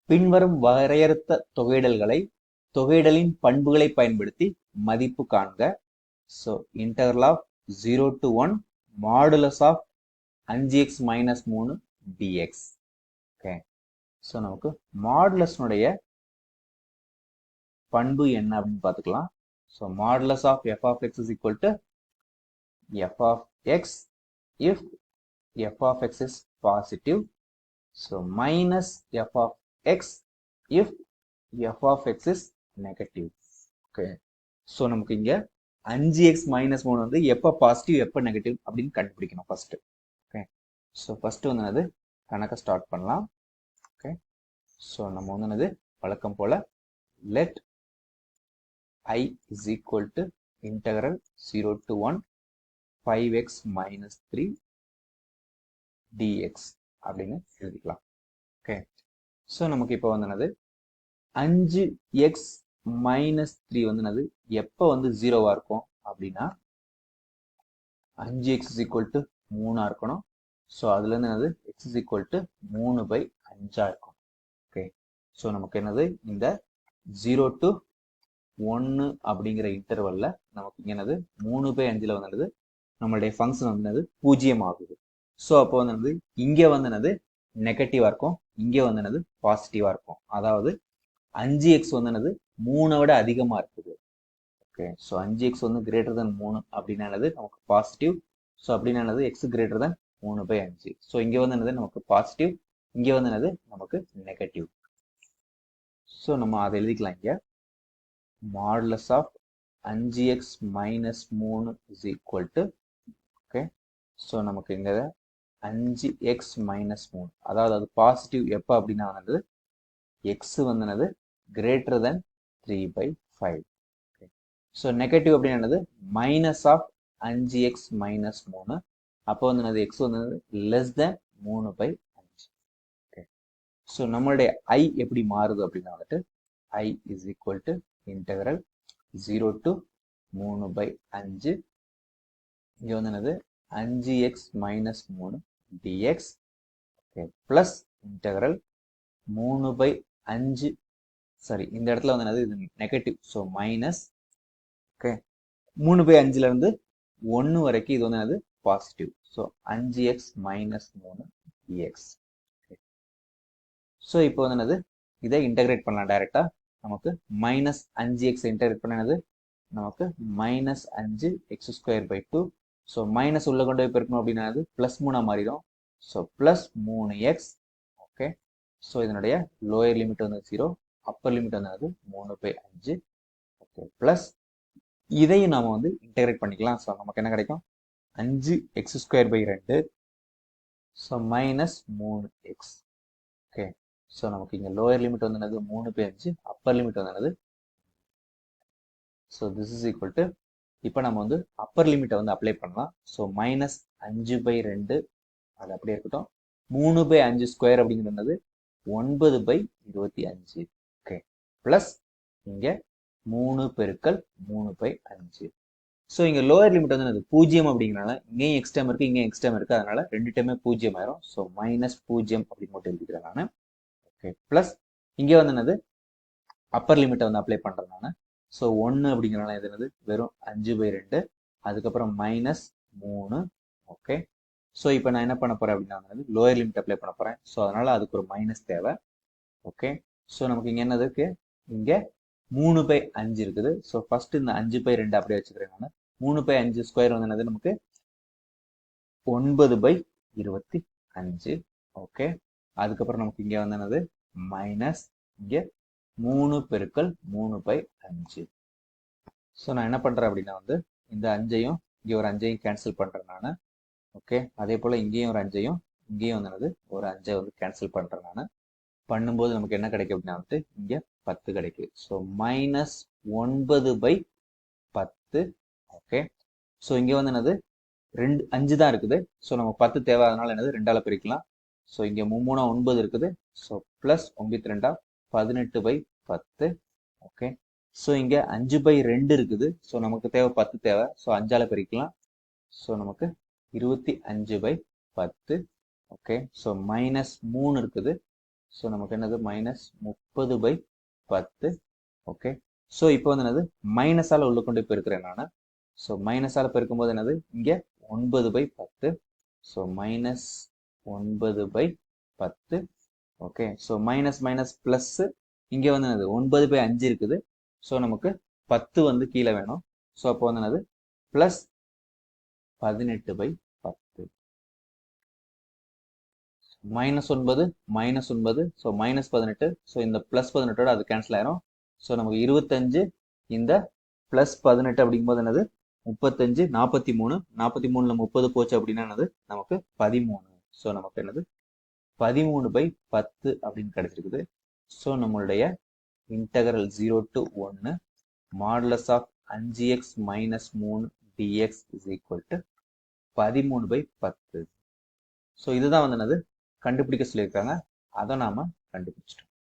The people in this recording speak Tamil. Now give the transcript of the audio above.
பின்வரும் வரையறுத்த தொகையிடலின் பண்புகளை பயன்படுத்தி மதிப்பு காண்க. So integral of 0 to 1 modulus of 5x minus 3 dx. Okay, so நமக்கு மாடுலஸ்னுடைய பண்பு என்ன அப்படின்னு பார்த்துக்கலாம். So modulus of f of x is equal to f of x if f of x is positive. So minus f of x if f of x is negative. Okay, so நமக்கு இங்க 5x minus 3 வந்து எப்ப பாசிட்டிவ் எப்ப நெகட்டிவ் அப்படின்னு கண்டுபிடிக்கணும் ஃபர்ஸ்ட். ஓகே, ஸோ ஃபர்ஸ்ட் வந்து என்னது கணக்கை ஸ்டார்ட் பண்ணலாம். ஓகே, ஸோ நம்ம வந்து என்னது வழக்கம் போல let I is equal to integral 0 to 1 5x minus 3 dx அப்படின்னு எழுதிக்கலாம். ஓகே, ஸோ நமக்கு இப்போ வந்து என்னது 5x மைனஸ் 3 வந்து என்னது எப்போ வந்து ஜீரோவா இருக்கும் அப்படின்னா 5x is equal to 3 இருக்கணும். ஸோ அதுல இருந்து என்னது x is equal to 3/5 இருக்கும். ஓகே, ஸோ நமக்கு என்னது இந்த 0 to 1 அப்படிங்கிற இன்டர்வல்ல நமக்கு இங்க என்னது 3/5ல வந்து என்னது நம்மளுடைய ஃபங்க்ஷன் வந்து என்னது 0 ஆகுது. ஸோ அப்போ வந்து என்னது இங்க வந்து என்னது நெகட்டிவா இருக்கும், இங்க வந்து என்னது பாசிட்டிவா இருக்கும். அதாவது 5x வந்து என்னது 3 விட அதிகமா இருக்குது. ஓகே, ஸோ 5x வந்து கிரேட்டர் than 3 அப்படின்னா என்னது நமக்கு பாசிட்டிவ். ஸோ அப்படின்னா என்னது x கிரேட்டர் than 3/5. ஸோ இங்க வந்து என்னது நமக்கு பாசிட்டிவ், இங்க வந்து என்னது நமக்கு நெகட்டிவ். ஸோ நம்ம அதை எழுதிக்கலாம் இங்க modulus of 5x minus 3 is equal to. Okay, so நமக்கு இங்க 5x மைனஸ் 3 அதாவது அது பாசிட்டிவ் எப்போ அப்படின்னா வந்து x வந்து என்னது கிரேட்டர் than 3/5. ஸோ நெகட்டிவ் அப்படின்னு என்னது மைனஸ் ஆஃப் 5x மைனஸ் 3. அப்போ வந்து என்னது x வந்து லெஸ் தென் 3/5. ஓகே, ஸோ நம்மளுடைய i எப்படி மாறுது அப்படின்னா வந்துட்டு i is equal to integral 0 to 3/5. இங்க வந்து என்னது 5x minus 3 dx. Okay, plus integral 3/5. Sorry, இந்த இடத்துல வந்து என்னது இது நெகட்டிவ், ஸோ மைனஸ். ஓகே, 3/5ல இருந்து 1 வரைக்கும் இது வந்து என்னது positive. So 5x minus 3 dx. So இப்போ வந்து என்னது இதை இன்டகிரேட் பண்ணலாம் டைரக்டா. நமக்கு மைனஸ் 5x இன்டகிரேட் பண்ணது நமக்கு மைனஸ் 5x²/2. ஸோ மைனஸ் உள்ள கொண்டு போய் பெருக்கணும் அப்படின்னா அது பிளஸ் 3 மாறிடும். So plus 3x. Okay, so இதனுடைய லோயர் லிமிட் வந்து 0, அப்பர் லிமிட் வந்து 3/5. ஓகே, பிளஸ் இதையும் நாம வந்து இன்டகிரேட் பண்ணிக்கலாம். ஸோ நமக்கு என்ன கிடைக்கும் 5x²/2. So minus 3x. Okay, so நமக்கு இங்க லோயர் லிமிட் வந்து என்னது 3/5, அப்பர் லிமிட் வந்து என்னது. So this is equal to இப்போ நம்ம வந்து அப்பர் லிமிட்டை வந்து அப்ளை பண்ணலாம். ஸோ மைனஸ் 5/2 அது அப்படியே இருக்கட்டும். 3/5² அப்படிங்கிறது 9/25. ஓகே, பிளஸ் இங்க 3 பெருக்கல் 3/5. ஸோ இங்க லோயர் லிமிட் வந்து என்னது 0 அப்படிங்கிறனால இங்கேயும் எக்ஸ் டைம் இருக்கு, இங்கேயும் எக்ஸ் டைம் இருக்கு, அதனால ரெண்டு டைமே 0 ஆயிரும். ஸோ மைனஸ் 0 அப்படின்னு மட்டும் எழுதிக்கிறேன் நான். ஓகே, பிளஸ் இங்கே வந்து என்னது அப்பர் லிமிட்டை வந்து அப்ளை பண்றேன் நான். ஸோ 1 அப்படிங்கிறனால இது என்னது வெறும் 5/2, அதுக்கப்புறம் மைனஸ் 3. ஓகே, ஸோ இப்போ நான் என்ன பண்ண போறேன் அப்படின்னா லோயர் லிமிட் அப்ளை பண்ண போறேன். ஸோ அதனால அதுக்கு ஒரு மைனஸ் தேவை. ஓகே, ஸோ நமக்கு இங்க என்னது இருக்கு, இங்க 3/5 இருக்குது. ஸோ ஃபர்ஸ்ட் இந்த 5/2 அப்படியே வச்சுக்கிறேன் நான். 3/5² வந்து என்னது நமக்கு 9/25. ஓகே, அதுக்கப்புறம் நமக்கு இங்க வந்து என்னது மைனஸ் இங்க 3 பெருக்கல் 3/5. ஸோ நான் என்ன பண்றேன் அப்படின்னா வந்து இந்த 5ஐயும் இங்க ஒரு 5ஐயும் கேன்சல் பண்றேன் நான். ஓகே, அதே போல இங்கேயும் ஒரு 5ஐயும் இங்கேயும் வந்து என்னது ஒரு 5ஐ வந்து கேன்சல் பண்றேன் நான். பண்ணும்போது நமக்கு என்ன கிடைக்கும் அப்படின்னா வந்து இங்க 10 கிடைக்குது. So minus 9/10. ஓகே, ஸோ இங்க வந்து என்னது 5 தான் இருக்குது. ஸோ நம்ம 10 தேவை, அதனால என்னது 2ஆல பிரிக்கலாம். ஸோ இங்க 3 9 இருக்குது. So plus 9 18/10. ஓகே, ஸோ இங்க 5/2 இருக்குது. ஸோ நமக்கு தேவை 10 தேவை. ஸோ 5ஆல பிரிக்கலாம். ஸோ நமக்கு 25/10. ஓகே, ஸோ மைனஸ் 3 இருக்குது. ஸோ நமக்கு என்னது மைனஸ் 30/10. ஓகே, ஸோ இப்போ வந்து என்னது மைனஸால் உள்ள கொண்டு பெருக்கிறேன் நான். ஸோ மைனஸால் பெருக்கும்போது என்னது இங்கே 9/10. So minus 9/10. Okay, so minus minus plus இங்கே வந்து என்னது 9/5 இருக்குது. ஸோ நமக்கு 10 வந்து கீழே வேணும். ஸோ அப்போ வந்து என்னது plus 18/10. Minus 9 minus 9. So minus 18. So இந்த பிளஸ் 18ஓட அது கேன்சல் ஆயிரும். ஸோ நமக்கு 25 இந்த பிளஸ் 18 அப்படிங்கும்போது என்னது 35 43. 43ல 30 போச்சு அப்படின்னா என்னது நமக்கு 13. ஸோ நமக்கு என்னது 13/10 அப்படின்னு கிடைச்சிருக்குது. ஸோ நம்மளுடைய integral 0 to 1 modulus of 5x minus 3 dx is equal to 13/10. So இதுதான் வந்து என்னது கண்டுபிடிக்க சொல்லியிருக்காங்க. அதை நாம கண்டுபிடிச்சிட்டோம்.